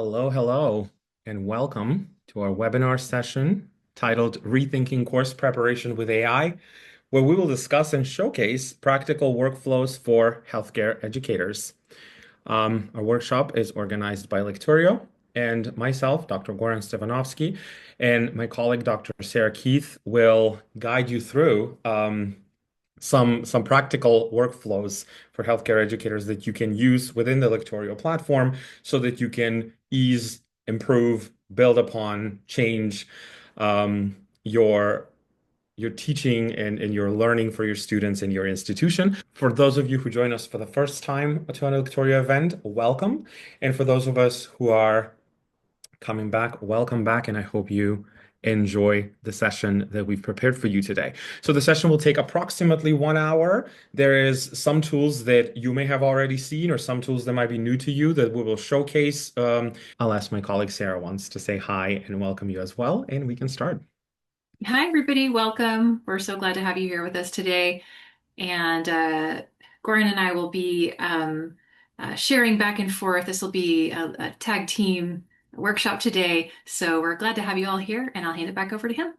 Hello, hello, and welcome to our webinar session titled Rethinking Course Preparation with AI, where we will discuss and showcase practical workflows for healthcare educators. Our workshop is organized by Lecturio and myself, Dr. Goran Stevanovsky, and my colleague, Dr. Sarah Keith, will guide you through some practical workflows for healthcare educators that you can use within the Lectorio platform so that you can ease, improve, build upon, change your teaching and your learning for your students in your institution. For those of you who join us for the first time to an Lectorio event, welcome. And for those of us who are coming back, welcome back, and I hope you enjoy the session that we've prepared for you today. So the session will take approximately 1 hour. There is some tools that you may have already seen or some tools that might be new to you that we will showcase. I'll ask my colleague Sarah wants to say hi and welcome you as well, and we can start. Hi, everybody. Welcome. We're so glad to have you here with us today. And Goran and I will be sharing back and forth. This will be a tag team workshop today. So we're glad to have you all here, and I'll hand it back over to him.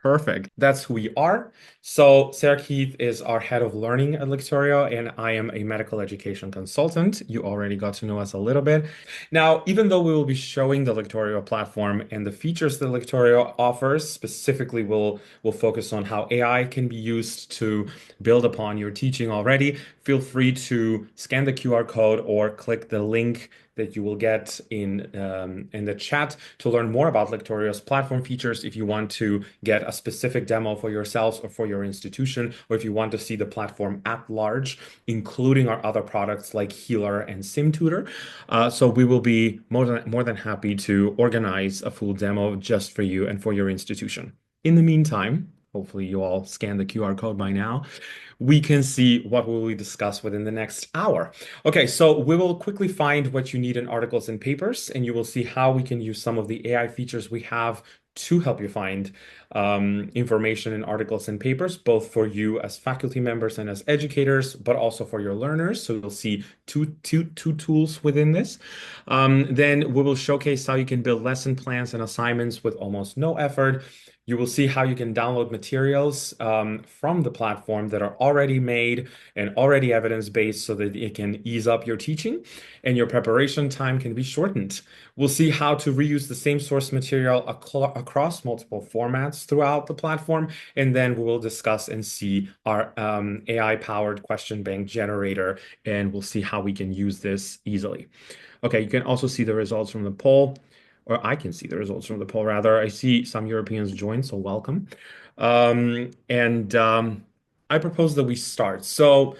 Perfect. That's who we are. So Sarah Keith is our head of learning at Lectorio, and I am a medical education consultant. You already got to know us a little bit. Now, even though we will be showing the Lectorio platform and the features that Lectorio offers, specifically we'll focus on how AI can be used to build upon your teaching already. Feel free to scan the QR code or click the link that you will get in the chat to learn more about Lectorio's platform features if you want to get a specific demo for yourselves or for your institution, or if you want to see the platform at large, including our other products like Healer and SimTutor. So we will be more than happy to organize a full demo just for you and for your institution. In the meantime, hopefully you all scan the QR code by now. We can see what we will discuss within the next hour. Okay, so we will quickly find what you need in articles and papers, and you will see how we can use some of the AI features we have to help you find information in articles and papers, both for you as faculty members and as educators, but also for your learners. So you'll see two tools within this. Then we will showcase how you can build lesson plans and assignments with almost no effort. You will see how you can download materials from the platform that are already made and already evidence-based so that it can ease up your teaching and your preparation time can be shortened. We'll see how to reuse the same source material across multiple formats throughout the platform. And then we will discuss and see our AI-powered question bank generator, and we'll see how we can use this easily. Okay, you can also see the results from the poll, or I can see the results from the poll rather. I see some Europeans joined, so welcome. And I propose that we start. So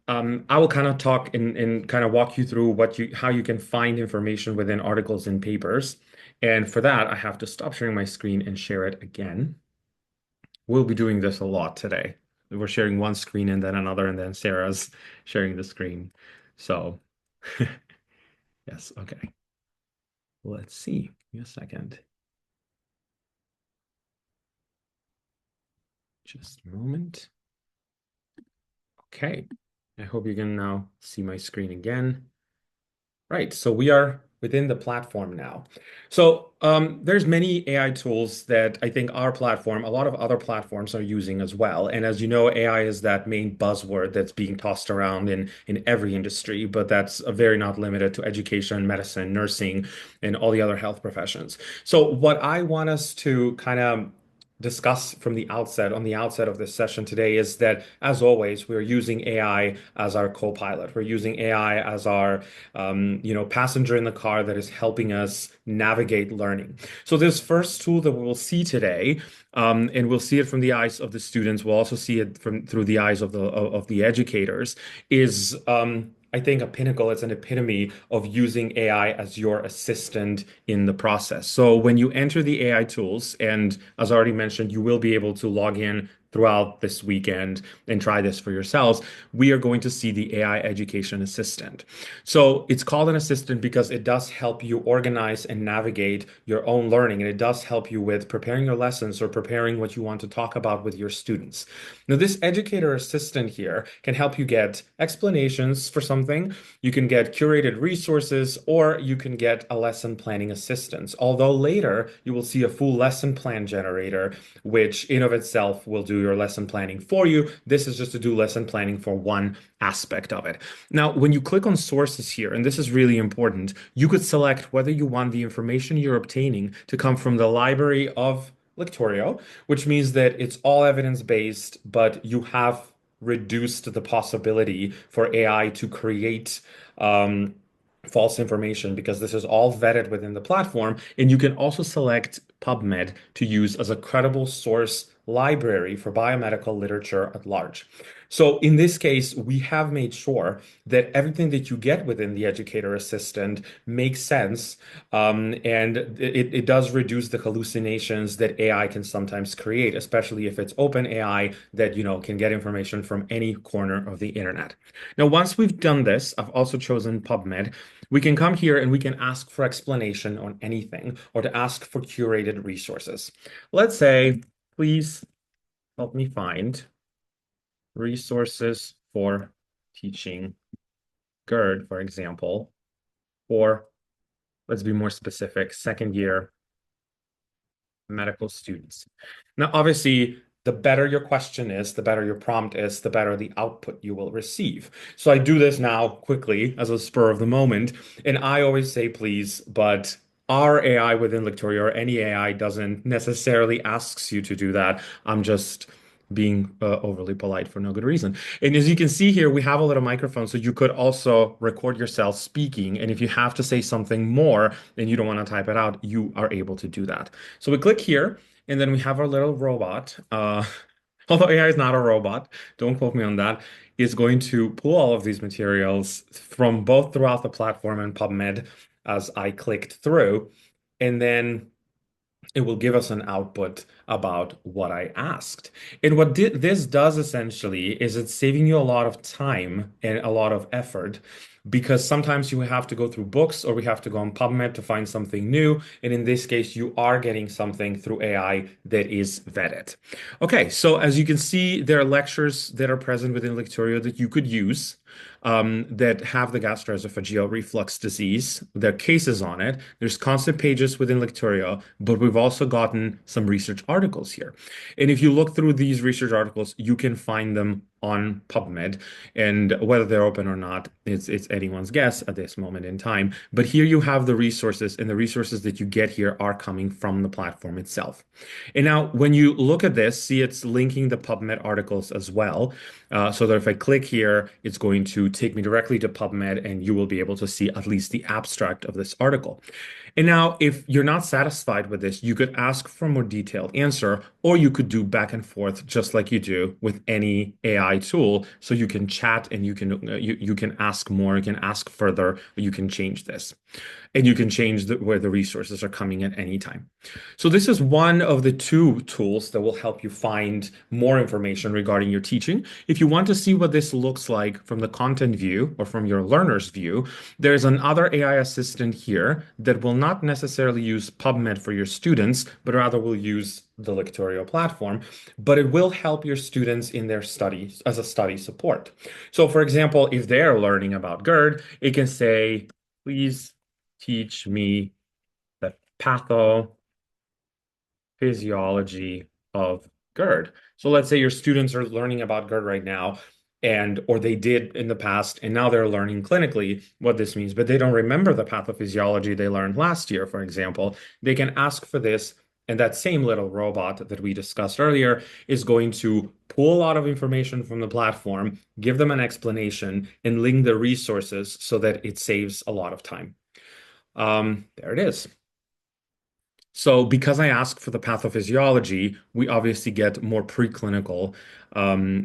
I will kind of talk and kind of walk you through how you can find information within articles and papers. And for that, I have to stop sharing my screen and share it again. We'll be doing this a lot today. We're sharing one screen and then another, and then Sarah's sharing the screen. So, yes, okay. Let's see. Give me a second. Just a moment. Okay. I hope you can now see my screen again. Right, so we are within the platform now. So there's many AI tools that I think our platform, a lot of other platforms are using as well. And as you know, AI is that main buzzword that's being tossed around in every industry, but that's very not limited to education, medicine, nursing, and all the other health professions. So what I want us to kind of discuss from the outset, on the outset of this session today, is that, as always, we're using AI as our co-pilot. We're using AI as our passenger in the car that is helping us navigate learning. So this first tool that we will see today, and we'll see it from the eyes of the students, we'll also see it through the eyes of the educators, is I think a pinnacle, it's an epitome of using AI as your assistant in the process. So when you enter the AI tools, and as I already mentioned, you will be able to log in throughout this weekend and try this for yourselves, we are going to see the AI education assistant. So it's called an assistant because it does help you organize and navigate your own learning, and it does help you with preparing your lessons or preparing what you want to talk about with your students. Now, this educator assistant here can help you get explanations for something, you can get curated resources, or you can get a lesson planning assistance. Although later you will see a full lesson plan generator, which in of itself will do your lesson planning for you. This is just to do lesson planning for one aspect of it. Now, when you click on sources here, and this is really important, you could select whether you want the information you're obtaining to come from the library of Lecturio, which means that it's all evidence-based, but you have reduced the possibility for AI to create false information because this is all vetted within the platform. And you can also select PubMed to use as a credible source library for biomedical literature at large. So in this case, we have made sure that everything that you get within the educator assistant makes sense, and it does reduce the hallucinations that AI can sometimes create, especially if it's open AI that, can get information from any corner of the internet. Now, once we've done this, I've also chosen PubMed. We can come here and we can ask for explanation on anything or to ask for curated resources. Let's say, please help me find resources for teaching GERD, for example, or let's be more specific, second year medical students. Now, obviously, the better your question is, the better your prompt is, the better the output you will receive. So I do this now quickly as a spur of the moment, and I always say please, but our AI within Lecturio or any AI doesn't necessarily asks you to do that. I'm just being overly polite for no good reason. And as you can see here, we have a little microphone, so you could also record yourself speaking. And if you have to say something more and you don't want to type it out, you are able to do that. So we click here, and then we have our little robot. Although AI is not a robot, don't quote me on that, is going to pull all of these materials from both throughout the platform and PubMed as I clicked through. And then it will give us an output about what I asked. And what this does essentially is it's saving you a lot of time and a lot of effort because sometimes you have to go through books or we have to go on PubMed to find something new. And in this case, you are getting something through AI that is vetted. Okay, so as you can see, there are lectures that are present within Lecturio that you could use that have the gastroesophageal reflux disease. There are cases on it. There's constant pages within Lecturio, but we've also gotten some research articles here. And if you look through these research articles, you can find them on PubMed, and whether they're open or not, it's anyone's guess at this moment in time. But here you have the resources, and the resources that you get here are coming from the platform itself. And now, when you look at this, see it's linking the PubMed articles as well. So that if I click here, it's going to take me directly to PubMed, and you will be able to see at least the abstract of this article. And now, if you're not satisfied with this, you could ask for a more detailed answer, or you could do back and forth just like you do with any AI tool. So you can chat and you can ask more, you can ask further, you can change this. And you can change where the resources are coming at any time. So this is one of the two tools that will help you find more information regarding your teaching. If you want to see what this looks like from the content view or from your learner's view, there's another AI assistant here that will not necessarily use PubMed for your students, but rather will use the Lecturio platform, but it will help your students in their studies as a study support. So for example, if they're learning about GERD, it can say, please teach me the pathophysiology of GERD. So let's say your students are learning about GERD right now, or they did in the past, and now they're learning clinically what this means, but they don't remember the pathophysiology they learned last year, for example. They can ask for this, and that same little robot that we discussed earlier is going to pull a lot of information from the platform, give them an explanation, and link the resources so that it saves a lot of time. There it is. So because I ask for the pathophysiology, we obviously get more preclinical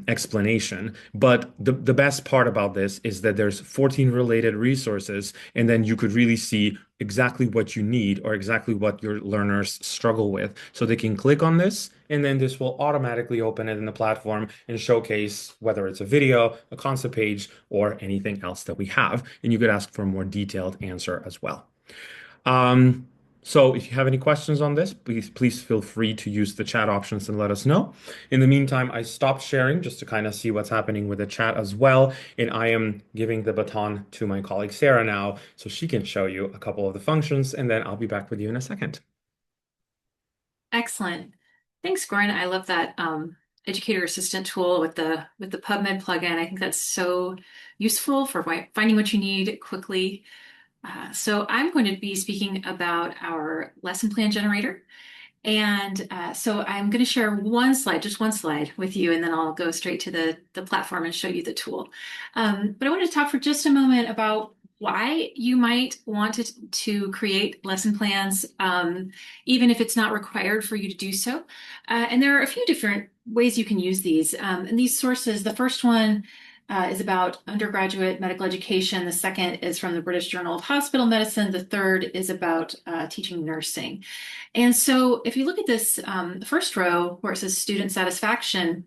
explanation. But the best part about this is that there's 14 related resources, and then you could really see exactly what you need or exactly what your learners struggle with. So they can click on this, and then this will automatically open it in the platform and showcase whether it's a video, a concept page, or anything else that we have. And you could ask for a more detailed answer as well. Um, so if you have any questions on this, please feel free to use the chat options and let us know. In the meantime, I stopped sharing just to kind of see what's happening with the chat as well. And I am giving the baton to my colleague Sarah now, so she can show you a couple of the functions, and then I'll be back with you in a second. Excellent. Thanks, Goran. I love that educator assistant tool with the PubMed plugin. I think that's so useful for finding what you need quickly. So I'm going to be speaking about our lesson plan generator. And so I'm going to share one slide, just one slide with you, and then I'll go straight to the platform and show you the tool. But I want to talk for just a moment about why you might want to create lesson plans, even if it's not required for you to do so. And there are a few different ways you can use these. And these sources, the first one is about undergraduate medical education. The second is from the British Journal of Hospital Medicine. The third is about teaching nursing. And so if you look at this first row where it says student satisfaction,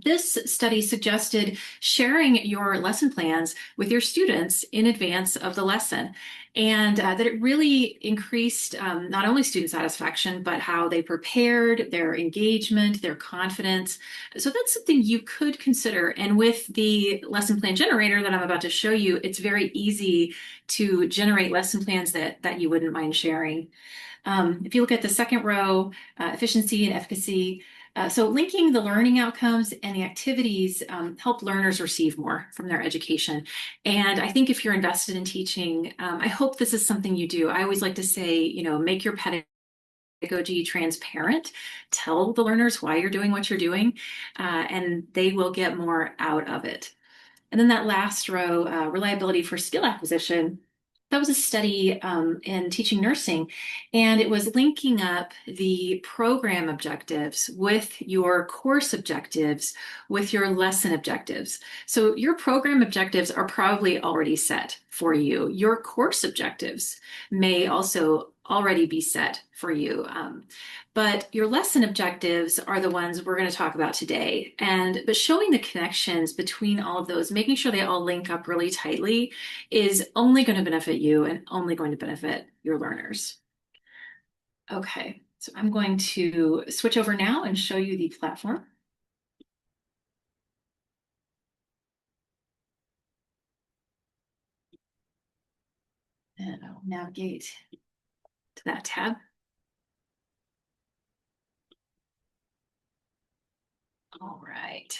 this study suggested sharing your lesson plans with your students in advance of the lesson, and that it really increased not only student satisfaction, but how they prepared, their engagement, their confidence. So that's something you could consider. And with the lesson plan generator that I'm about to show you, it's very easy to generate lesson plans that you wouldn't mind sharing. If you look at the second row, efficiency and efficacy, so linking the learning outcomes and the activities help learners receive more from their education. And I think if you're invested in teaching, I hope this is something you do. I always like to say, make your pedagogy transparent. Tell the learners why you're doing what you're doing, and they will get more out of it. And then that last row, reliability for skill acquisition, that was a study in teaching nursing, and it was linking up the program objectives with your course objectives, with your lesson objectives. So your program objectives are probably already set for you. Your course objectives may also already be set for you. But your lesson objectives are the ones we're going to talk about today. But showing the connections between all of those, making sure they all link up really tightly is only going to benefit you and only going to benefit your learners. Okay, so I'm going to switch over now and show you the platform. And I'll navigate to that tab. All right.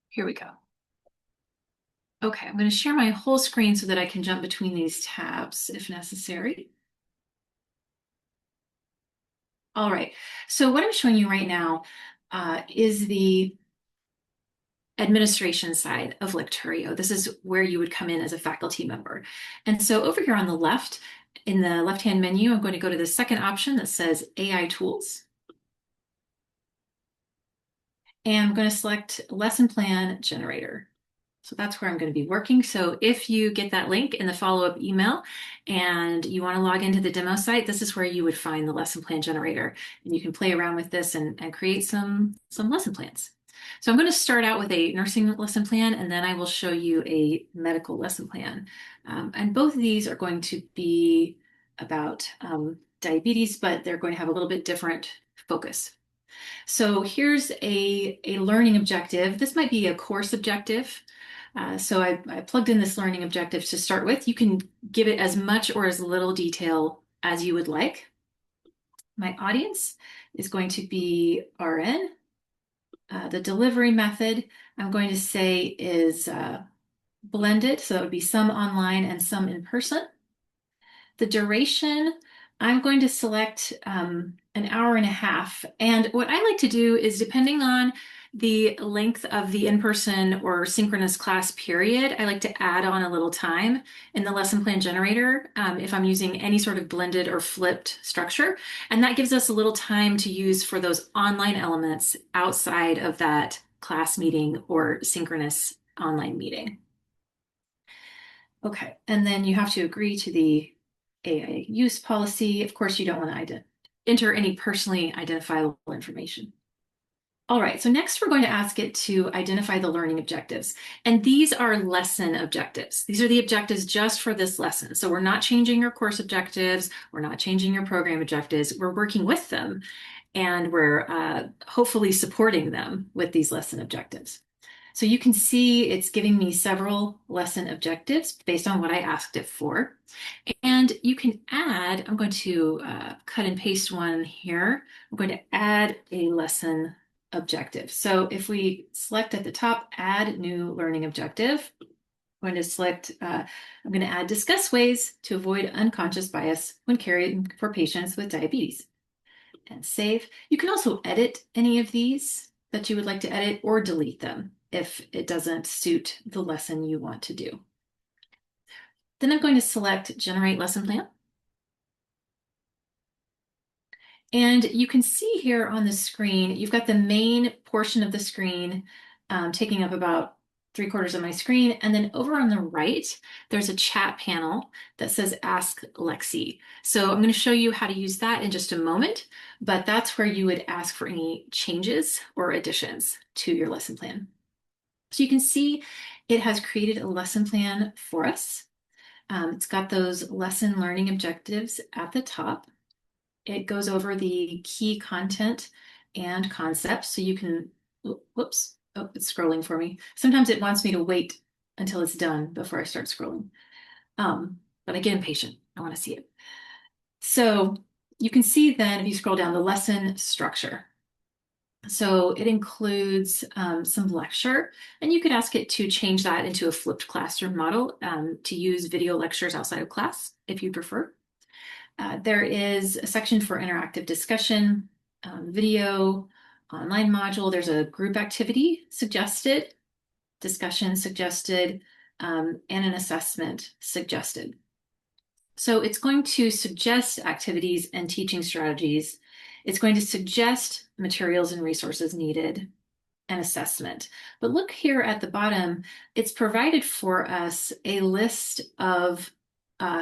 Here we go. Okay, I'm going to share my whole screen so that I can jump between these tabs if necessary. All right, so what I'm showing you right now is the administration side of Lecturio. This is where you would come in as a faculty member. And so over here on the left, in the left-hand menu, I'm going to go to the second option that says AI Tools. And I'm going to select Lesson Plan Generator. So that's where I'm going to be working. So if you get that link in the follow-up email and you want to log into the demo site, this is where you would find the lesson plan generator. And you can play around with this and create some lesson plans. So I'm going to start out with a nursing lesson plan, and then I will show you a medical lesson plan. And both of these are going to be about diabetes, but they're going to have a little bit different focus. So here's a learning objective. This might be a course objective. So I plugged in this learning objective to start with. You can give it as much or as little detail as you would like. My audience is going to be RN. The delivery method I'm going to say is blended, so it would be some online and some in person. The duration, I'm going to select an hour and a half. And what I like to do is depending on the length of the in-person or synchronous class period, I like to add on a little time in the lesson plan generator if I'm using any sort of blended or flipped structure. And that gives us a little time to use for those online elements outside of that class meeting or synchronous online meeting. Okay, and then you have to agree to the AI use policy. Of course, you don't want to enter any personally identifiable information. All right, so next we're going to ask it to identify the learning objectives. And these are lesson objectives. These are the objectives just for this lesson. So we're not changing your course objectives. We're not changing your program objectives. We're working with them and we're hopefully supporting them with these lesson objectives. So you can see it's giving me several lesson objectives based on what I asked it for. And you can add, I'm going to cut and paste one here. I'm going to add a lesson objective. So if we select at the top, add new learning objective, I'm going to select, I'm going to add discuss ways to avoid unconscious bias when caring for patients with diabetes and save. You can also edit any of these that you would like to edit or delete them if it doesn't suit the lesson you want to do. Then I'm going to select Generate Lesson Plan. And you can see here on the screen, you've got the main portion of the screen taking up about 3/4 of my screen. And then over on the right, there's a chat panel that says Ask Lexi. So I'm going to show you how to use that in just a moment, but that's where you would ask for any changes or additions to your lesson plan. So you can see it has created a lesson plan for us. It's got those lesson learning objectives at the top. It goes over the key content and concepts. So you can, whoops, oh, it's scrolling for me. Sometimes it wants me to wait until it's done before I start scrolling. But I get impatient. I want to see it. So you can see then if you scroll down the lesson structure. So it includes some lecture, and you could ask it to change that into a flipped classroom model to use video lectures outside of class if you prefer. There is a section for interactive discussion, video, online module. There's a group activity suggested, discussion suggested, and an assessment suggested. So it's going to suggest activities and teaching strategies. It's going to suggest materials and resources needed and assessment. But look here at the bottom, it's provided for us a list of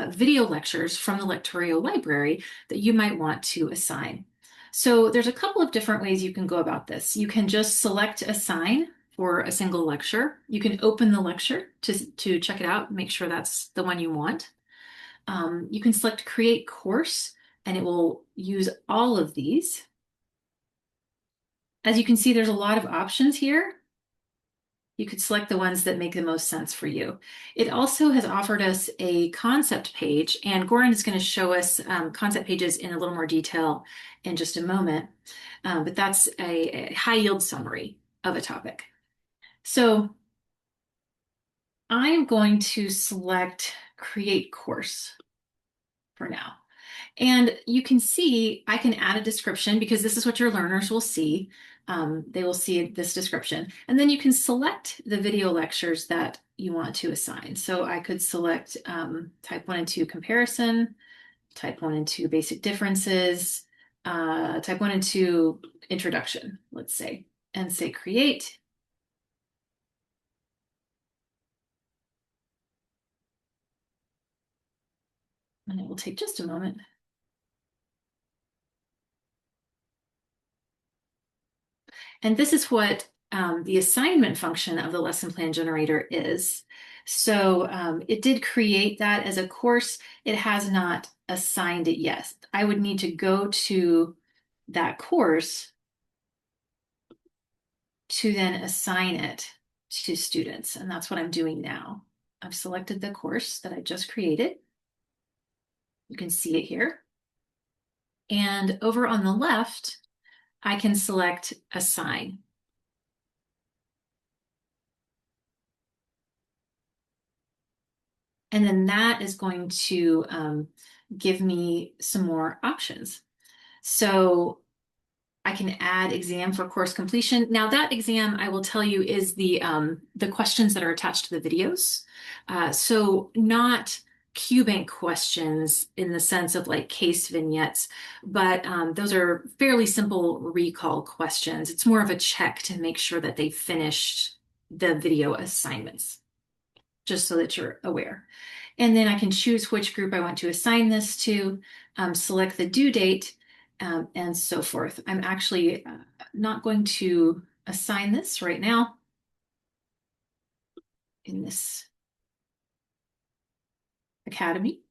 video lectures from the Lecturio library that you might want to assign. So there's a couple of different ways you can go about this. You can just select assign for a single lecture. You can open the lecture to check it out, make sure that's the one you want. You can select create course and it will use all of these. As you can see, there's a lot of options here. You could select the ones that make the most sense for you. It also has offered us a concept page, and Goran is going to show us concept pages in a little more detail in just a moment. But that's a high yield summary of a topic. So I'm going to select create course for now. And you can see I can add a description because this is what your learners will see. They will see this description. And then you can select the video lectures that you want to assign. So I could select type 1 and 2 comparison, type 1 and 2 basic differences, type 1 and 2 introduction, let's say, and say create. And it will take just a moment. And this is what the assignment function of the lesson plan generator is. So it did create that as a course. It has not assigned it yet. I would need to go to that course to then assign it to students. And that's what I'm doing now. I've selected the course that I just created. You can see it here. And over on the left, I can select assign. And then that is going to give me some more options. So I can add exam for course completion. Now that exam, I will tell you, is the questions that are attached to the videos. So not QBank questions in the sense of like case vignettes, but those are fairly simple recall questions. It's more of a check to make sure that they finished the video assignments, just so that you're aware. And then I can choose which group I want to assign this to, select the due date, and so forth. I'm actually not going to assign this right now in this academy.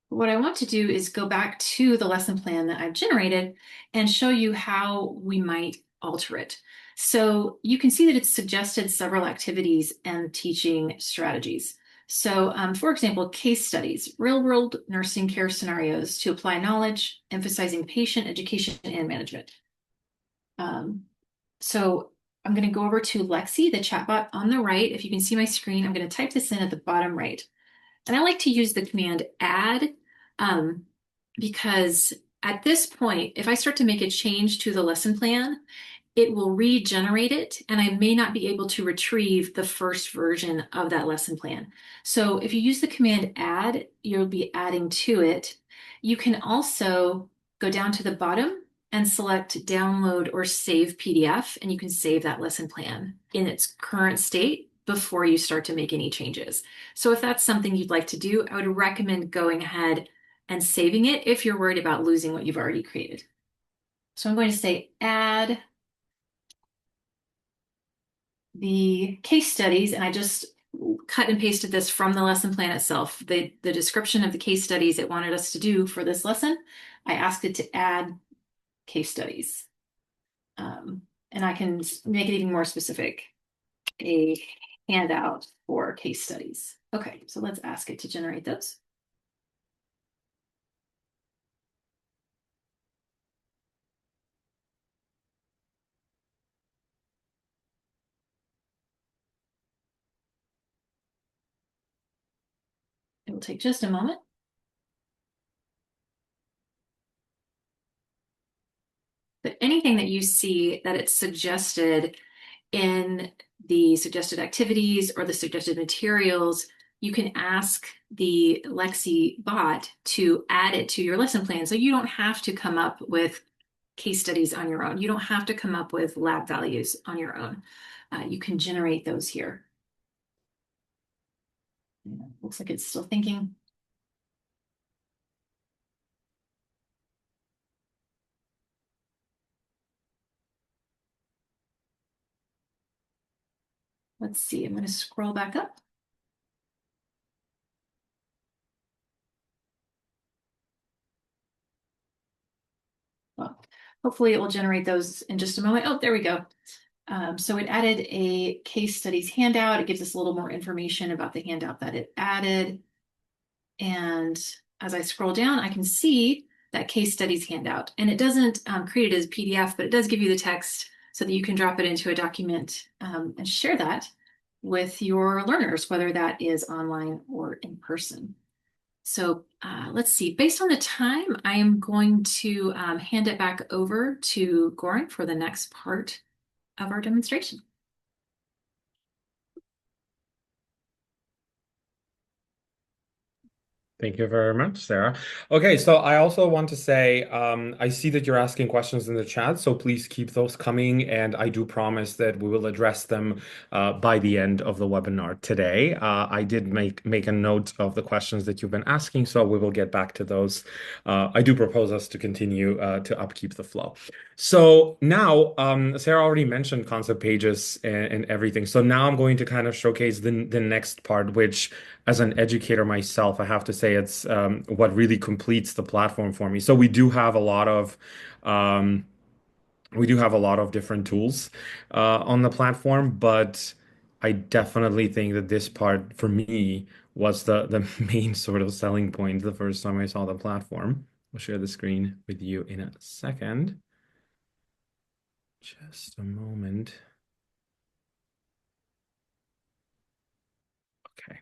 What I want to do is go back to the lesson plan that I've generated and show you how we might alter it. So you can see that it's suggested several activities and teaching strategies. So, for example, case studies, real-world nursing care scenarios to apply knowledge, emphasizing patient education and management. Um, so I'm going to go over to Lexi, the chatbot on the right. If you can see my screen, I'm going to type this in at the bottom right. And I like to use the command add, um, because at this point, if I start to make a change to the lesson plan, it will regenerate it, and I may not be able to retrieve the first version of that lesson plan. So if you use the command add, you'll be adding to it. You can also go down to the bottom and select download or save PDF, and you can save that lesson plan in its current state before you start to make any changes. So if that's something you'd like to do, I would recommend going ahead and saving it if you're worried about losing what you've already created. So I'm going to say add the case studies, and I just cut and pasted this from the lesson plan itself. The description of the case studies it wanted us to do for this lesson, I asked it to add case studies. And I can make it even more specific, a handout for case studies. Okay, so let's ask it to generate those. It will take just a moment. But anything that you see that it's suggested in the suggested activities or the suggested materials, you can ask the Lexi bot to add it to your lesson plan. So you don't have to come up with case studies on your own. You don't have to come up with lab values on your own. You can generate those here. Looks like it's still thinking. Let's see, I'm going to scroll back up. Well, hopefully it will generate those in just a moment. Oh, there we go. So it added a case studies handout. It gives us a little more information about the handout that it added. And as I scroll down, I can see that case studies handout. And it doesn't create it as PDF, but it does give you the text so that you can drop it into a document and share that with your learners, whether that is online or in person. So let's see, based on the time, I am going to hand it back over to Goran for the next part of our demonstration. Thank you very much, Sarah. Okay, so I also want to say, I see that you're asking questions in the chat, so please keep those coming, and I do promise that we will address them by the end of the webinar today. I did make a note of the questions that you've been asking, so we will get back to those. I do propose us to continue to upkeep the flow. So now, Sarah already mentioned concept pages and everything. So now I'm going to kind of showcase the next part, which as an educator myself, I have to say it's what really completes the platform for me. So um, we do have a lot of different tools on the platform, but I definitely think that this part for me was the main sort of selling point the first time I saw the platform. I'll share the screen with you in a second. Just a moment. Okay.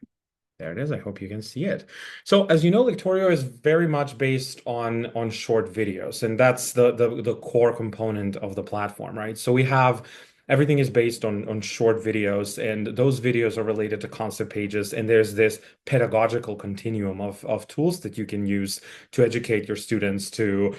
There it is. I hope you can see it. So, as you know, Lecturio is very much based on short videos, and that's the core component of the platform, right? So we have everything is based on short videos, and those videos are related to concept pages, and there's this pedagogical continuum of tools that you can use to educate your students to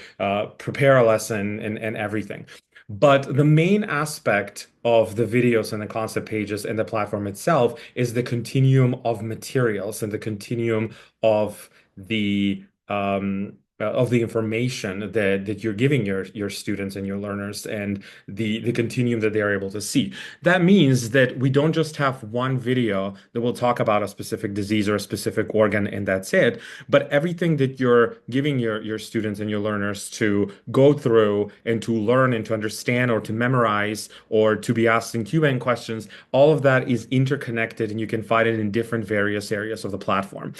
prepare a lesson and everything. But the main aspect of the videos and the concept pages and the platform itself is the continuum of materials and the continuum of the information that you're giving your students and your learners and the continuum that they are able to see. That means that we don't just have one video that will talk about a specific disease or a specific organ and that's it, but everything that you're giving your students and your learners to go through and to learn and to understand or to memorize or to be asked in Q&A questions, all of that is interconnected and you can find it in different various areas of the platform.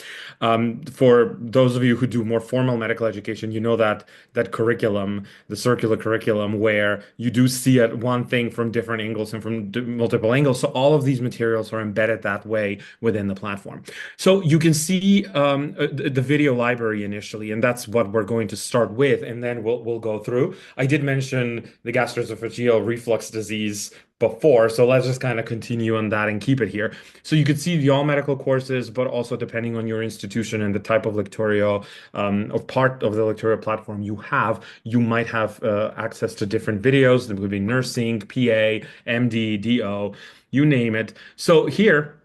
For those of you who do more formal medical education, you know that curriculum, the circular curriculum, where you do see it one thing from different angles and from multiple angles. So all of these materials are embedded that way within the platform. So you can see the video library initially, and that's what we're going to start with, and then we'll go through. I did mention the gastroesophageal reflux disease before, so let's just kind of continue on that and keep it here. So you could see the all medical courses, but also depending on your institution and the type of Lecturio or part of the Lecturio platform you have, you might have access to different videos. There would be nursing, PA, MD, DO, you name it. So here,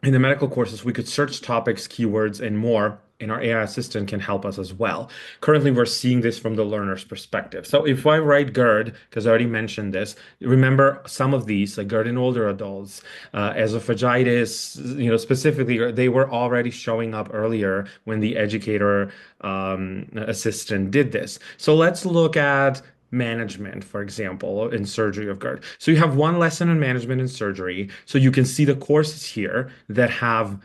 in the medical courses, we could search topics, keywords, and more, and our AI assistant can help us as well. Currently, we're seeing this from the learner's perspective. So if I write GERD, because I already mentioned this, remember some of these, like GERD in older adults, esophagitis, specifically, they were already showing up earlier when the educator assistant did this. So let's look at management, for example, in surgery of GERD. So you have one lesson on management in surgery. So you can see the courses here that have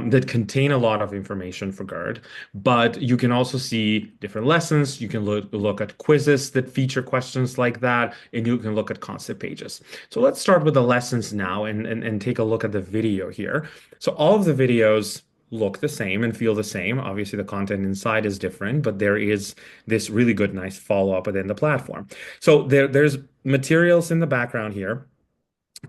that contain a lot of information for GERD, but you can also see different lessons. You can look at quizzes that feature questions like that, and you can look at concept pages. So let's start with the lessons now and take a look at the video here. So all of the videos look the same and feel the same. Obviously, the content inside is different, but there is this really good, nice follow-up within the platform. So there's materials in the background here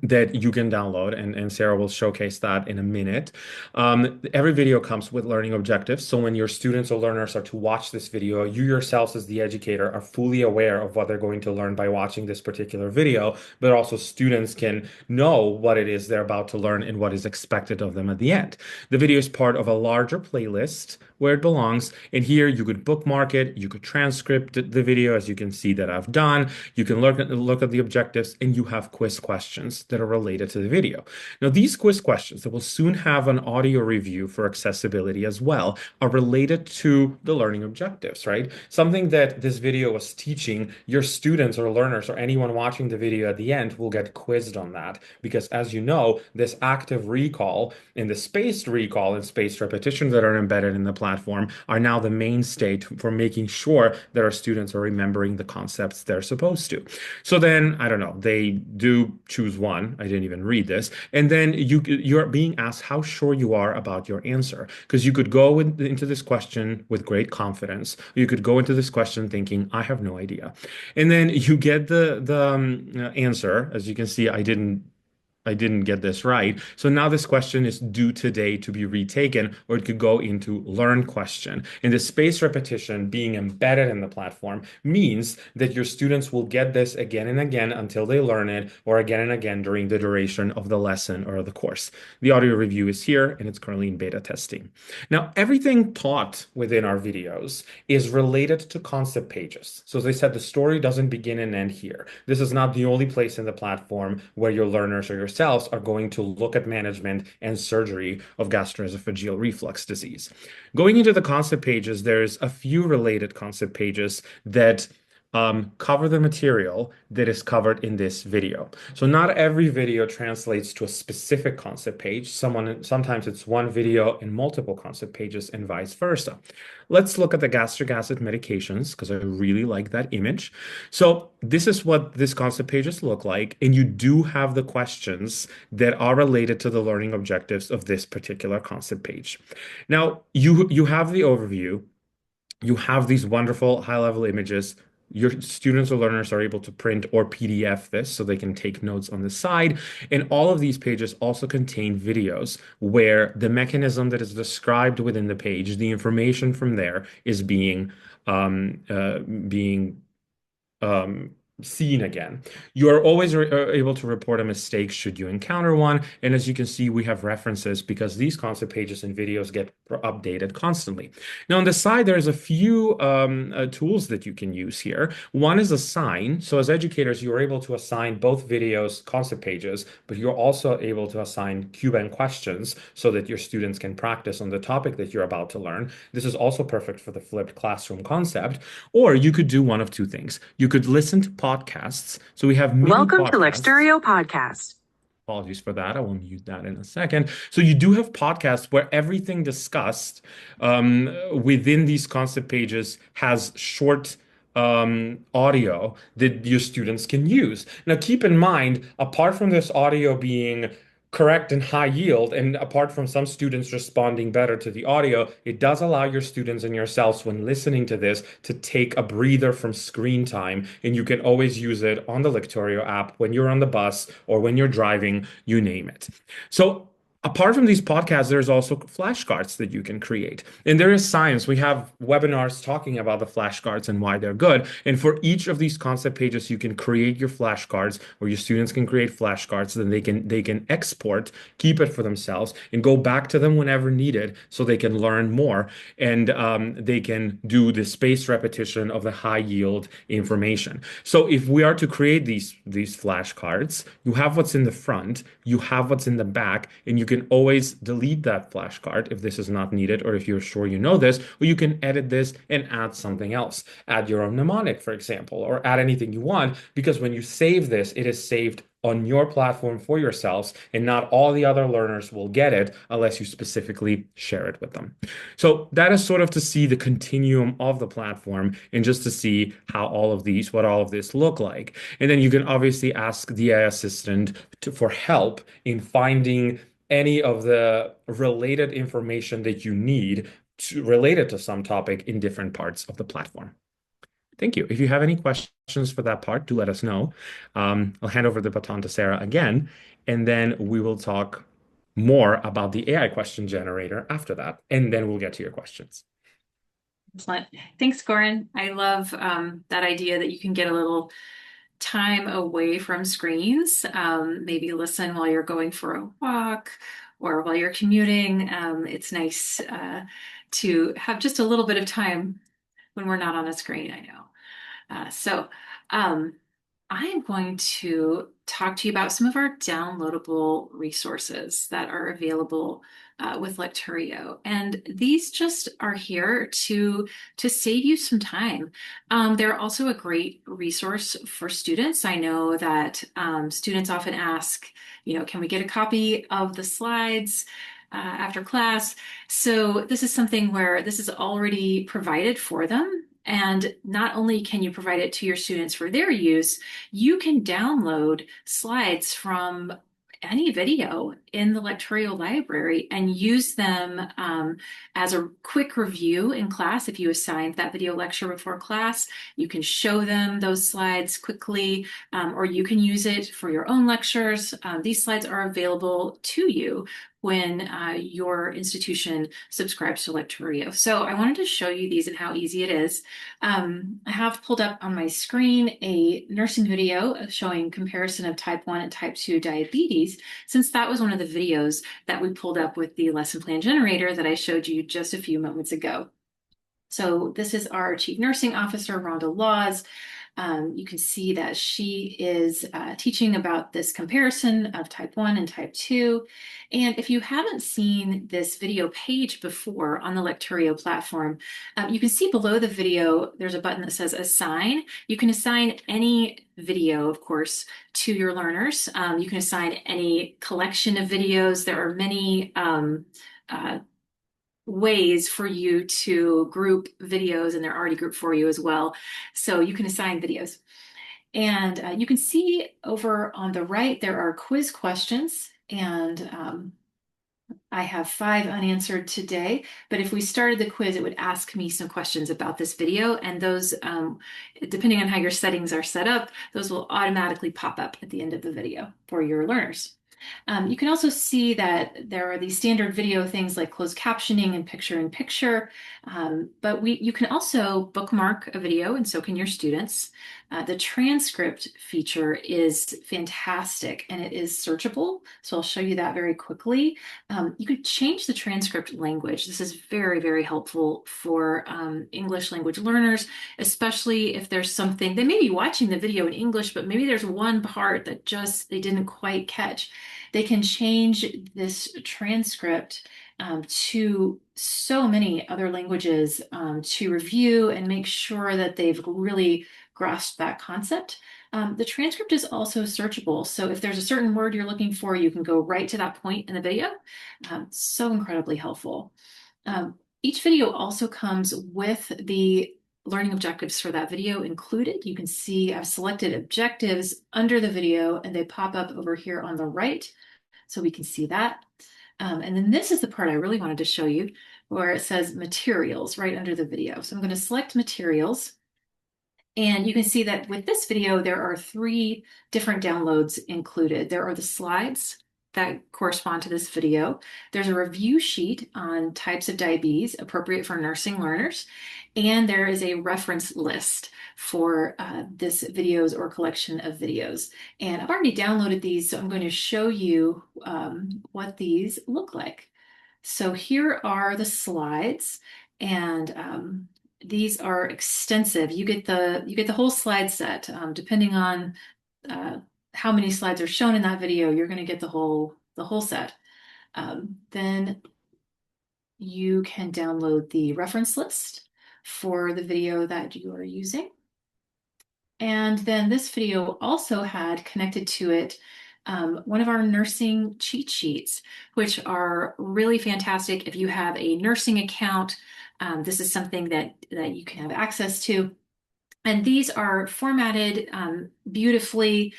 that you can download, and Sarah will showcase that in a minute. Every video comes with learning objectives. So when your students or learners are to watch this video, you yourselves as the educator are fully aware of what they're going to learn by watching this particular video, but also students can know what it is they're about to learn and what is expected of them at the end. The video is part of a larger playlist where it belongs. And here you could bookmark it, you could transcript the video as you can see that I've done. You can look at the objectives and you have quiz questions that are related to the video. Now, these quiz questions that will soon have an audio review for accessibility as well are related to the learning objectives, right? Something that this video was teaching your students or learners or anyone watching the video at the end will get quizzed on that because as you know, this active recall and the spaced recall and spaced repetition that are embedded in the platform are now the mainstay for making sure that our students are remembering the concepts they're supposed to. So then, I don't know, they do choose one. I didn't even read this. And then you're being asked how sure you are about your answer. Because you could go into this question with great confidence. You could go into this question thinking, I have no idea. And then you get the answer. As you can see, I didn't get this right. So now this question is due today to be retaken, or it could go into learn question. And the space repetition being embedded in the platform means that your students will get this again and again until they learn it, or again and again during the duration of the lesson or the course. The audio review is here and it's currently in beta testing. Now, everything taught within our videos is related to concept pages. So as I said, the story doesn't begin and end here. This is not the only place in the platform where your learners or yourselves are going to look at management and surgery of gastroesophageal reflux disease. Going into the concept pages, there's a few related concept pages that cover the material that is covered in this video. So not every video translates to a specific concept page. Sometimes it's one video and multiple concept pages and vice versa. Let's look at the gastric acid medications because I really like that image. So this is what this concept pages look like, and you do have the questions that are related to the learning objectives of this particular concept page. Now, you have the overview, you have these wonderful high-level images. Your students or learners are able to print or PDF this so they can take notes on the side. And all of these pages also contain videos where the mechanism that is described within the page, the information from there is being um, seen again. You are always able to report a mistake should you encounter one. And as you can see, we have references because these concept pages and videos get updated constantly. Now on the side, there's a few tools that you can use here. One is assign. So as educators, you're able to assign both videos, concept pages, but you're also able to assign Q&A questions so that your students can practice on the topic that you're about to learn. This is also perfect for the flipped classroom concept. Or you could do one of two things. You could listen to podcasts. So we have mini Welcome to podcasts. Lecturio Podcast. Apologies for that. I will mute that in a second. So you do have podcasts where everything discussed within these concept pages has short audio that your students can use. Now, keep in mind, apart from this audio being correct and high yield, and apart from some students responding better to the audio, it does allow your students and yourselves, when listening to this, to take a breather from screen time. And you can always use it on the Lecturio app when you're on the bus or when you're driving, you name it. So apart from these podcasts, there's also flashcards that you can create. And there is science. We have webinars talking about the flashcards and why they're good. And for each of these concept pages, you can create your flashcards, or your students can create flashcards, then they can export, keep it for themselves, and go back to them whenever needed so they can learn more. And they can do the spaced repetition of the high yield information. So if we are to create these flashcards, you have what's in the front, you have what's in the back, and you can always delete that flashcard if this is not needed, or if you're sure you know this, or you can edit this and add something else. Add your own mnemonic, for example, or add anything you want, because when you save this, it is saved on your platform for yourselves, and not all the other learners will get it unless you specifically share it with them. So that is sort of to see the continuum of the platform and just to see how what all of this look like. And then you can obviously ask the AI assistant for help in finding any of the related information that you need related to some topic in different parts of the platform. Thank you. If you have any questions for that part, do let us know. I'll hand over the baton to Sarah again, and then we will talk more about the AI question generator after that, and then we'll get to your questions. Excellent. Thanks, Goran. I love that idea that you can get a little time away from screens. Maybe listen while you're going for a walk or while you're commuting. It's nice to have just a little bit of time when we're not on a screen, I know. I am going to talk to you about some of our downloadable resources that are available with Lecturio. And these just are here to save you some time. They're also a great resource for students. I know that students often ask, can we get a copy of the slides after class? So this is something where this is already provided for them. And not only can you provide it to your students for their use, you can download slides from any video in the Lecturio library and use them as a quick review in class. If you assigned that video lecture before class, you can show them those slides quickly, or you can use it for your own lectures. These slides are available to you when your institution subscribes to Lecturio. So I wanted to show you these and how easy it is. I have pulled up on my screen a nursing video showing comparison of type 1 and type 2 diabetes, since that was one of the videos that we pulled up with the lesson plan generator that I showed you just a few moments ago. So this is our Chief Nursing Officer, Rhonda Laws, You can see that she is teaching about this comparison of type 1 and type 2. And if you haven't seen this video page before on the Lecturio platform, you can see below the video, there's a button that says Assign. You can assign any video, of course, to your learners. You can assign any collection of videos. There are many uh, ways for you to group videos, and they're already grouped for you as well. So you can assign videos. And you can see over on the right, there are quiz questions. And I have 5 unanswered today, but if we started the quiz, it would ask me some questions about this video, and those, depending on how your settings are set up, those will automatically pop up at the end of the video for your learners. You can also see that there are these standard video things like closed captioning and picture-in-picture, but you can also bookmark a video, and so can your students. The transcript feature is fantastic, and it is searchable, so I'll show you that very quickly. You could change the transcript language. This is very, very helpful for English language learners, especially if there's something, they may be watching the video in English, but maybe there's one part that just they didn't quite catch. They can change this transcript to so many other languages to review and make sure that they've really grasped that concept. The transcript is also searchable. So if there's a certain word you're looking for, you can go right to that point in the video. So incredibly helpful. Each video also comes with the learning objectives for that video included. You can see I've selected objectives under the video, and they pop up over here on the right, so we can see that. And then this is the part I really wanted to show you, where it says materials right under the video. So I'm going to select materials. And you can see that with this video, there are 3 different downloads included. There are the slides that correspond to this video. There's a review sheet on types of diabetes appropriate for nursing learners. And there is a reference list for this videos or collection of videos. And I've already downloaded these, so I'm going to show you what these look like. So here are the slides, and these are extensive. You get the whole slide set. Depending on how many slides are shown in that video, you're going to get the whole set. Then you can download the reference list for the video that you are using. And then this video also had connected to it one of our nursing cheat sheets, which are really fantastic. If you have a nursing account, this is something that you can have access to. And these are formatted beautifully.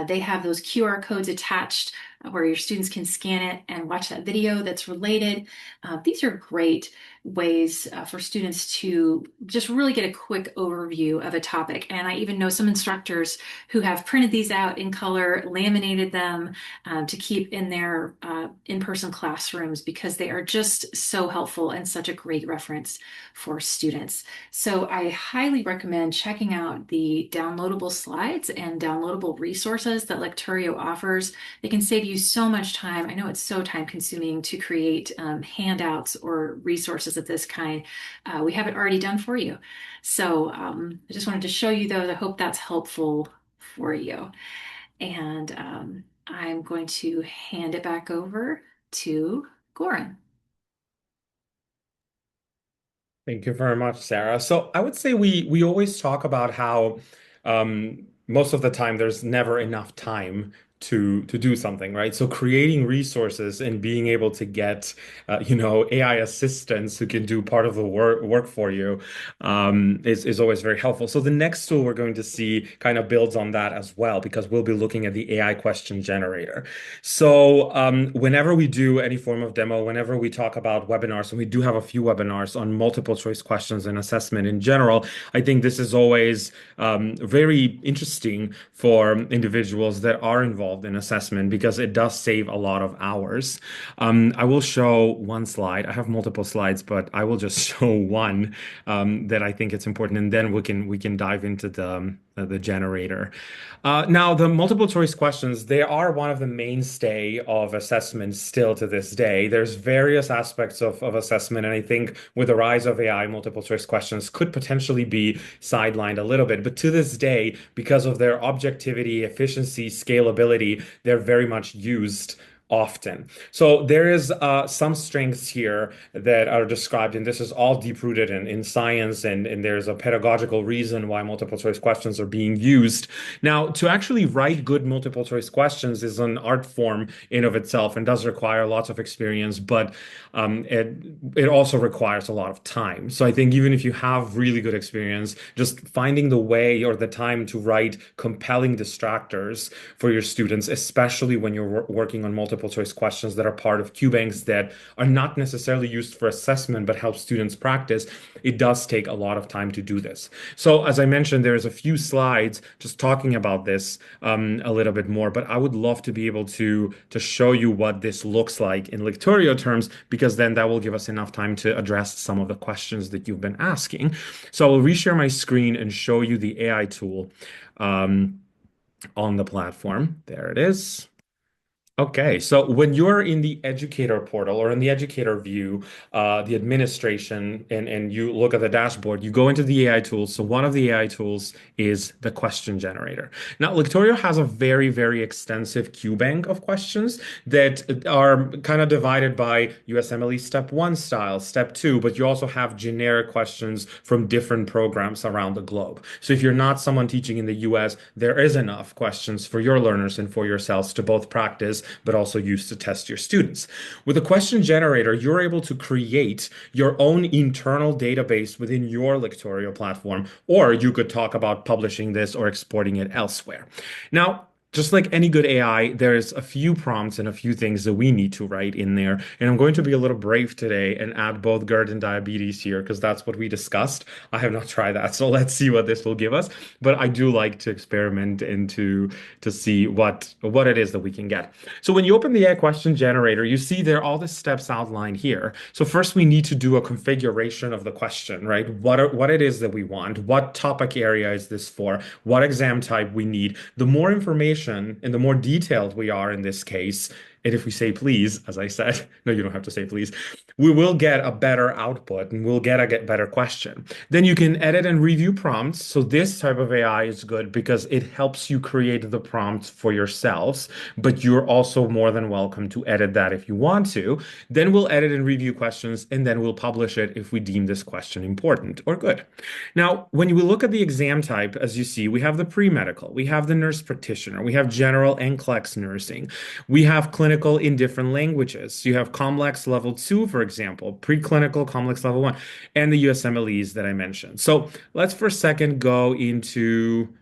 They have those QR codes attached where your students can scan it and watch that video that's related. These are great ways for students to just really get a quick overview of a topic. And I even know some instructors who have printed these out in color, laminated them to keep in their in-person classrooms, because they are just so helpful and such a great reference for students. So I highly recommend checking out the downloadable slides and downloadable resources that Lecturio offers. They can save you so much time. I know it's so time consuming to create handouts or resources of this kind. We have it already done for you. So I just wanted to show you those. I hope that's helpful for you. And I'm going to hand it back over to Goran. Thank you very much, Sarah. So I would say we always talk about how most of the time there's never enough time to do something, right? So creating resources and being able to get AI assistants who can do part of the work for you is always very helpful. So the next tool we're going to see kind of builds on that as well, because we'll be looking at the AI question generator. So whenever we do any form of demo, whenever we talk about webinars, and we do have a few webinars on multiple choice questions and assessment in general, I think this is always very interesting for individuals that are involved involved in assessment because it does save a lot of hours. I will show one slide. I have multiple slides, but I will just show one that I think it's important, and then we can dive into the generator. Now, the multiple choice questions, they are one of the mainstay of assessment still to this day. There's various aspects of assessment, and I think with the rise of AI, multiple choice questions could potentially be sidelined a little bit. But to this day, because of their objectivity, efficiency, scalability, they're very much used often. So there is some strengths here that are described, and this is all deep-rooted in science, and there's a pedagogical reason why multiple choice questions are being used. Now, to actually write good multiple choice questions is an art form in of itself and does require lots of experience, but it also requires a lot of time. So I think even if you have really good experience, just finding the way or the time to write compelling distractors for your students, especially when you're working on multiple choice questions that are part of Q banks that are not necessarily used for assessment but help students practice, it does take a lot of time to do this. So as I mentioned, there's a few slides just talking about this a little bit more, but I would love to be able to show you what this looks like in Lecturio terms, because then that will give us enough time to address some of the questions that you've been asking. So I will reshare my screen and show you the AI tool um, on the platform. There it is. Okay, so when you're in the educator portal or in the educator view, the administration, and you look at the dashboard, you go into the AI tools. So one of the AI tools is the question generator. Now, Lectorio has a very, very extensive Q bank of questions that are kind of divided by USMLE Step 1 style, Step 2, but you also have generic questions from different programs around the globe. So if you're not someone teaching in the US, there is enough questions for your learners and for yourselves to both practice but also used to test your students. With a question generator, you're able to create your own internal database within your Lectorio platform, or you could talk about publishing this or exporting it elsewhere. Now, just like any good AI, there's a few prompts and a few things that we need to write in there. And I'm going to be a little brave today and add both GERD and diabetes here because that's what we discussed. I have not tried that, so let's see what this will give us. But I do like to experiment and to see what it is that we can get. So when you open the AI question generator, you see there are all the steps outlined here. So first we need to do a configuration of the question, right? What it is that we want, what topic area is this for, what exam type we need. The more information and the more detailed we are in this case, and if we say please, as I said, no, you don't have to say please, we will get a better output and we'll get a better question. Then you can edit and review prompts. So this type of AI is good because it helps you create the prompts for yourselves, but you're also more than welcome to edit that if you want to. Then we'll edit and review questions, and then we'll publish it if we deem this question important or good. Now, when we look at the exam type, as you see, we have the pre-medical, we have the nurse practitioner, we have general and NCLEX nursing, we have clinical in different languages. So you have COMLEX level 2, for example, preclinical COMLEX level 1, and the USMLEs that I mentioned. So let's for a second go into,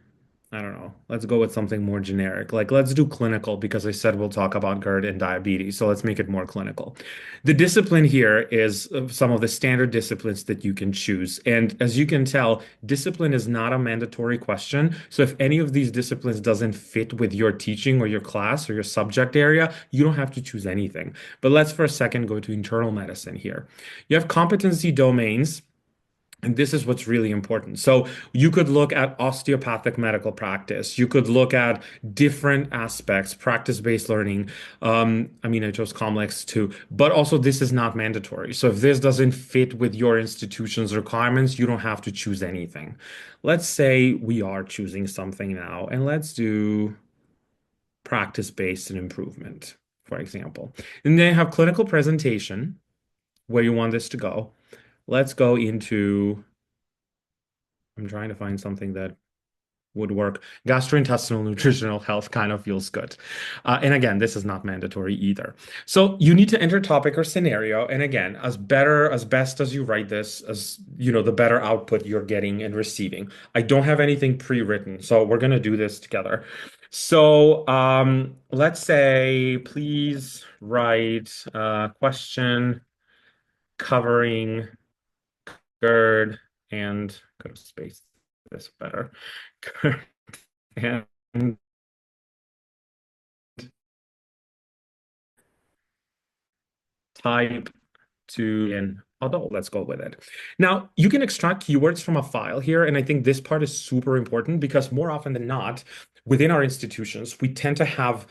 I don't know. Let's go with something more generic. Like let's do clinical because I said we'll talk about GERD and diabetes. So let's make it more clinical. The discipline here is some of the standard disciplines that you can choose. And as you can tell, discipline is not a mandatory question. So if any of these disciplines doesn't fit with your teaching or your class or your subject area, you don't have to choose anything. But let's for a second go to internal medicine here. You have competency domains. And this is what's really important. So you could look at osteopathic medical practice. You could look at different aspects, practice-based learning. I mean, I chose complex too, but also this is not mandatory. So if this doesn't fit with your institution's requirements, you don't have to choose anything. Let's say we are choosing something now, and let's do practice-based and improvement, for example. And then you have clinical presentation, where you want this to go. Let's go into I'm trying to find something that would work. Gastrointestinal nutritional health kind of feels good. And again, this is not mandatory either. So you need to enter topic or scenario. And again, as best as you write this, as you know, the better output you're getting and receiving. I don't have anything pre-written, so we're gonna do this together. So let's say, please write a question covering GERD and go to space this better. And type to an adult. Let's go with it. Now, you can extract keywords from a file here, and I think this part is super important because more often than not, within our institutions, we tend to have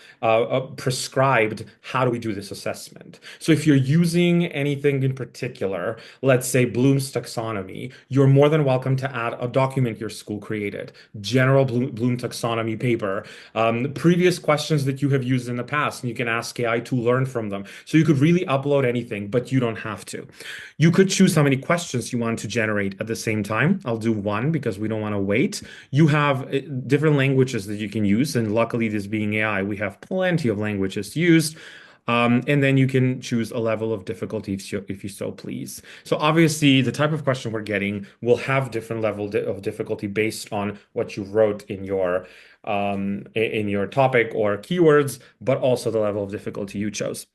prescribed how do we do this assessment. So if you're using anything in particular, let's say Bloom's taxonomy, you're more than welcome to add a document your school created, general Bloom taxonomy paper, previous questions that you have used in the past, and you can ask AI to learn from them. So you could really upload anything, but you don't have to. You could choose how many questions you want to generate at the same time. I'll do one because we don't want to wait. You have different languages that you can use, and luckily, this being AI, we have plenty of languages to use. And then you can choose a level of difficulty if you so please. So obviously, the type of question we're getting will have different level of difficulty based on what you wrote in your topic or keywords, but also the level of difficulty you chose.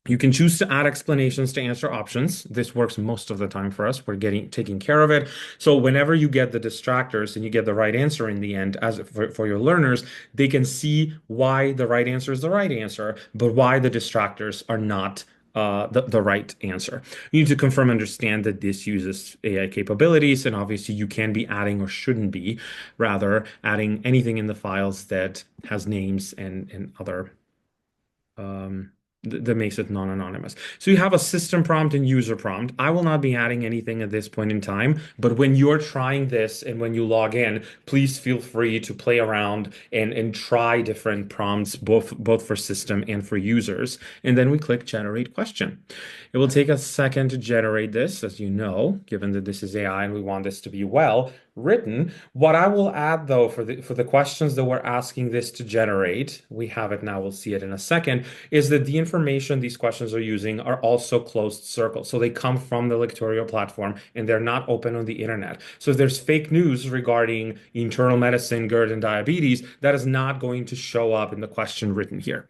You can choose to add explanations to answer options. This works most of the time for us. We're taking care of it. So whenever you get the distractors and you get the right answer in the end, as for your learners, they can see why the right answer is the right answer, but why the distractors are not the right answer. You need to confirm, understand that this uses AI capabilities, and obviously you can be adding or shouldn't be, rather adding anything in the files that has names and other um, that makes it non-anonymous. So you have a system prompt and user prompt. I will not be adding anything at this point in time, but when you're trying this and when you log in, please feel free to play around and try different prompts, both for system and for users. And then we click generate question. It will take a second to generate this, as you know, given that this is AI and we want this to be well written. What I will add though for the questions that we're asking this to generate, we have it now, we'll see it in a second, is that the information these questions are using are also closed circle. So they come from the Lecturio platform and they're not open on the internet. So if there's fake news regarding internal medicine, GERD, and diabetes, that is not going to show up in the question written here.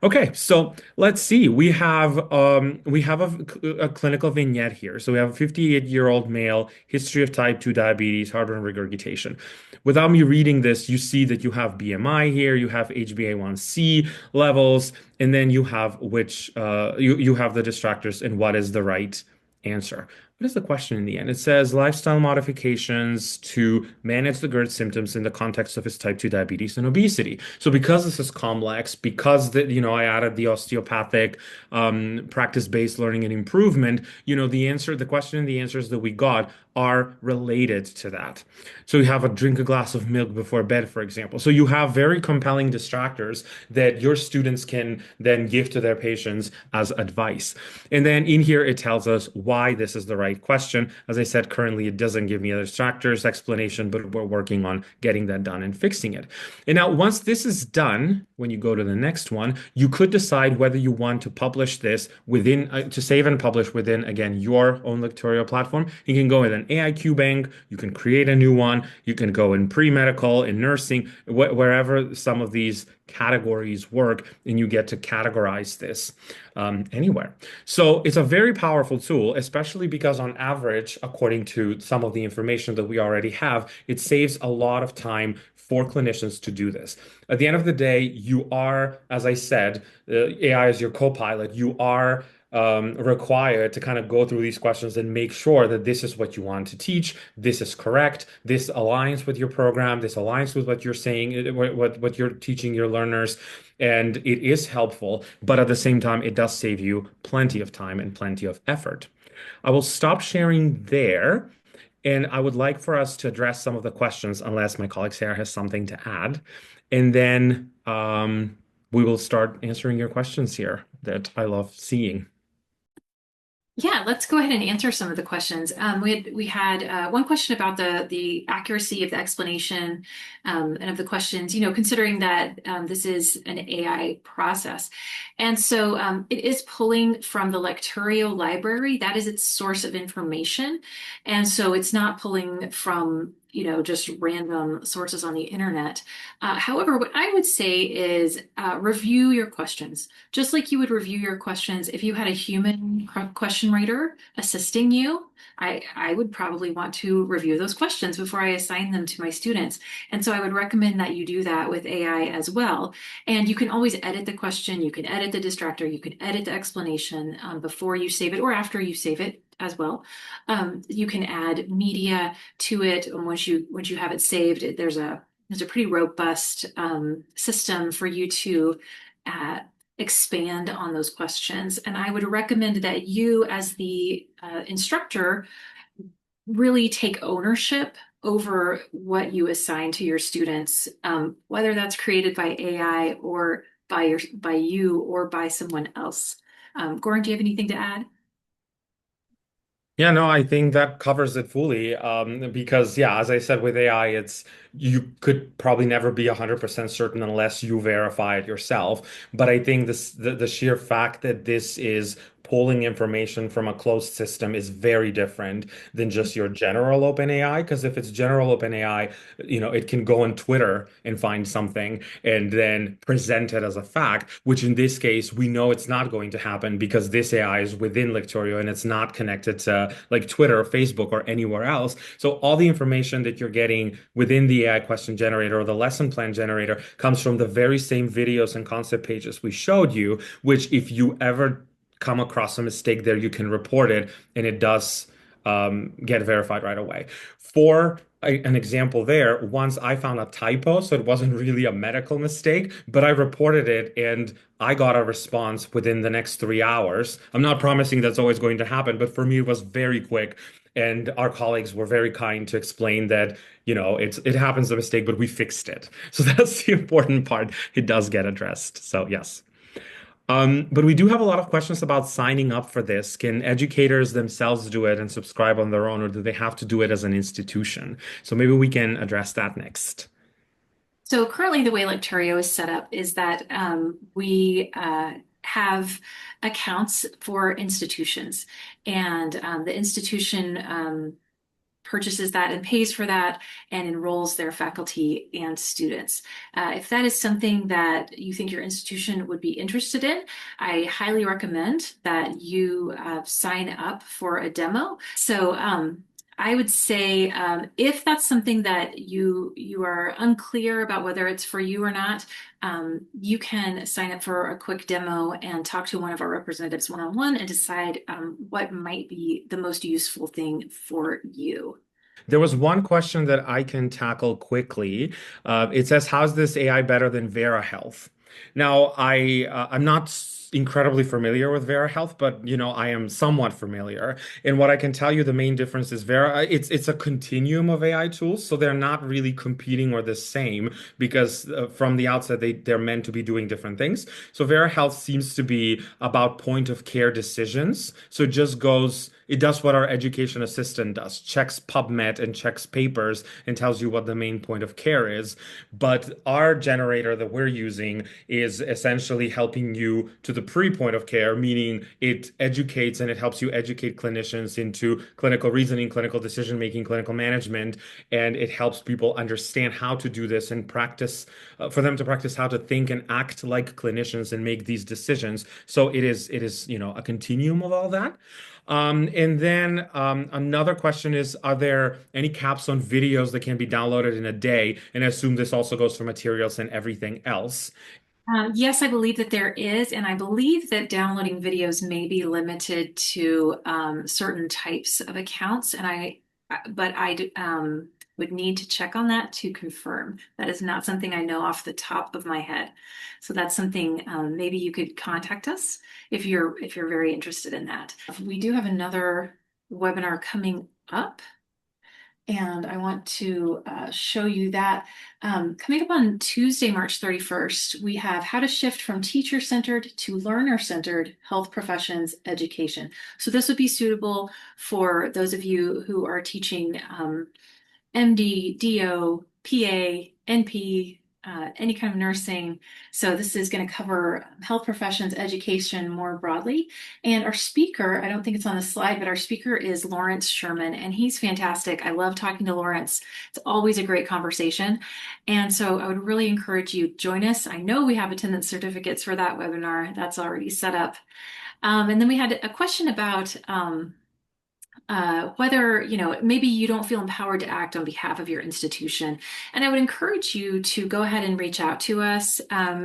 Okay, so let's see. We have a clinical vignette here. So we have a 58-year-old male, history of type 2 diabetes, heartburn, regurgitation. Without me reading this, you see that you have BMI here, you have HbA1c levels, and then you have which you have the distractors and what is the right answer. What is the question in the end? It says lifestyle modifications to manage the GERD symptoms in the context of his type 2 diabetes and obesity. So because this is complex, because I added the osteopathic practice-based learning and improvement, the question and the answers that we got are related to that. So you have a drink a glass of milk before bed, for example. So you have very compelling distractors that your students can then give to their patients as advice. And then in here, it tells us why this is the right question. As I said, currently it doesn't give me a distractors explanation, but we're working on getting that done and fixing it. And now once this is done, when you go to the next one, you could decide whether you want to publish this to save and publish within, again, your own Lecturio platform. You can go in an AIQ bank, you can create a new one, you can go in pre-medical, in nursing, wherever some of these categories work, and you get to categorize this anywhere. So it's a very powerful tool, especially because on average, according to some of the information that we already have, it saves a lot of time for clinicians to do this. At the end of the day, you are, as I said, AI is your co-pilot. You are required to kind of go through these questions and make sure that this is what you want to teach, this is correct, this aligns with your program, this aligns with what you're saying, what you're teaching your learners, and it is helpful, but at the same time, it does save you plenty of time and plenty of effort. I will stop sharing there, and I would like for us to address some of the questions, unless my colleague Sarah has something to add, and then we will start answering your questions here that I love seeing. Yeah, let's go ahead and answer some of the questions. We had one question about the accuracy of the explanation and of the questions. Considering that this is an AI process, and so it is pulling from the Lecturio library. That is its source of information, and so it's not pulling from just random sources on the internet. However, what I would say is review your questions, just like you would review your questions if you had a human question writer assisting you. I would probably want to review those questions before I assign them to my students. And so I would recommend that you do that with AI as well. And you can always edit the question, you can edit the distractor, you can edit the explanation before you save it or after you save it as well. You can add media to it, and once you have it saved, there's a pretty robust system for you to uh, expand on those questions. And I would recommend that you, as the instructor, really take ownership over what you assign to your students, whether that's created by AI or by you or by someone else. Goran, do you have anything to add? Yeah, no, I think that covers it fully. Because yeah, as I said, with AI, it's you could probably never be 100% certain unless you verify it yourself. But I think the sheer fact that this is pulling information from a closed system is very different than just your general OpenAI. Because if it's general OpenAI, it can go on Twitter and find something and then present it as a fact, which in this case, we know it's not going to happen because this AI is within Lecturio and it's not connected to like Twitter or Facebook or anywhere else. So all the information that you're getting within the AI question generator or the lesson plan generator comes from the very same videos and concept pages we showed you, which if you ever come across a mistake there, you can report it and it does get verified right away. For an example there, once I found a typo, so it wasn't really a medical mistake, but I reported it and I got a response within the next 3 hours. I'm not promising that's always going to happen, but for me, it was very quick. And our colleagues were very kind to explain that, it happens a mistake, but we fixed it. So that's the important part. It does get addressed. So yes. But we do have a lot of questions about signing up for this. Can educators themselves do it and subscribe on their own, or do they have to do it as an institution? So maybe we can address that next. So currently, the way Lecturio is set up is that we have accounts for institutions, and the institution purchases that and pays for that and enrolls their faculty and students. If that is something that you think your institution would be interested in, I highly recommend that you sign up for a demo. So I would say if that's something that you are unclear about whether it's for you or not, you can sign up for a quick demo and talk to one of our representatives one-on-one and decide what might be the most useful thing for you. There was one question that I can tackle quickly. It says, "How's this AI better than Vera Health?" Now, I'm not incredibly familiar with Vera Health, but I am somewhat familiar. And what I can tell you, the main difference is it's a continuum of AI tools, so they're not really competing or the same because from the outset they're meant to be doing different things. So Vera Health seems to be about point of care decisions. So it does what our education assistant does, checks PubMed and checks papers and tells you what the main point of care is. But our generator that we're using is essentially helping you to the pre-point of care, meaning it educates and it helps you educate clinicians into clinical reasoning, clinical decision making, clinical management, and it helps people understand how to do this and practice for them to practice how to think and act like clinicians and make these decisions. So it is a continuum of all that. And then another question is, are there any caps on videos that can be downloaded in a day? And I assume this also goes for materials and everything else. Yes, I believe that there is, and I believe that downloading videos may be limited to certain types of accounts. But I would need to check on that to confirm. That is not something I know off the top of my head. So that's something maybe you could contact us if you're very interested in that. We do have another webinar coming up. And I want to show you that. Coming up on Tuesday, March 31st, we have how to shift from teacher-centered to learner-centered health professions education. So this would be suitable for those of you who are teaching MD, DO, PA, NP, any kind of nursing. So this is going to cover health professions, education more broadly. And our speaker, I don't think it's on the slide, but our speaker is Lawrence Sherman, and he's fantastic. I love talking to Lawrence. It's always a great conversation. And so I would really encourage you to join us. I know we have attendance certificates for that webinar. That's already set up. And then we had a question about whether, maybe you don't feel empowered to act on behalf of your institution. And I would encourage you to go ahead and reach out to us.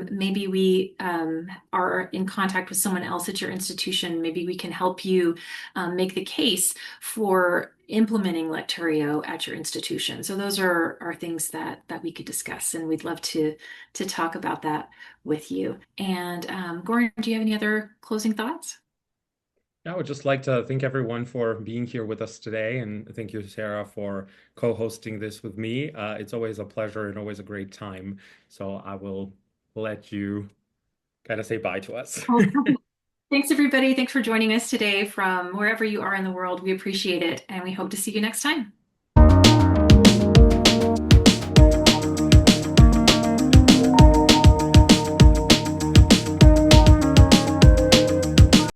Maybe we are in contact with someone else at your institution. Maybe we can help you make the case for implementing Lecturio at your institution. So those are things that we could discuss, and we'd love to talk about that with you. And Goran, do you have any other closing thoughts? I would just like to thank everyone for being here with us today, and thank you, Sarah, for co-hosting this with me. It's always a pleasure and always a great time. So I will let you kind of say bye to us. Thanks, everybody. Thanks for joining us today from wherever you are in the world. We appreciate it, and we hope to see you next time.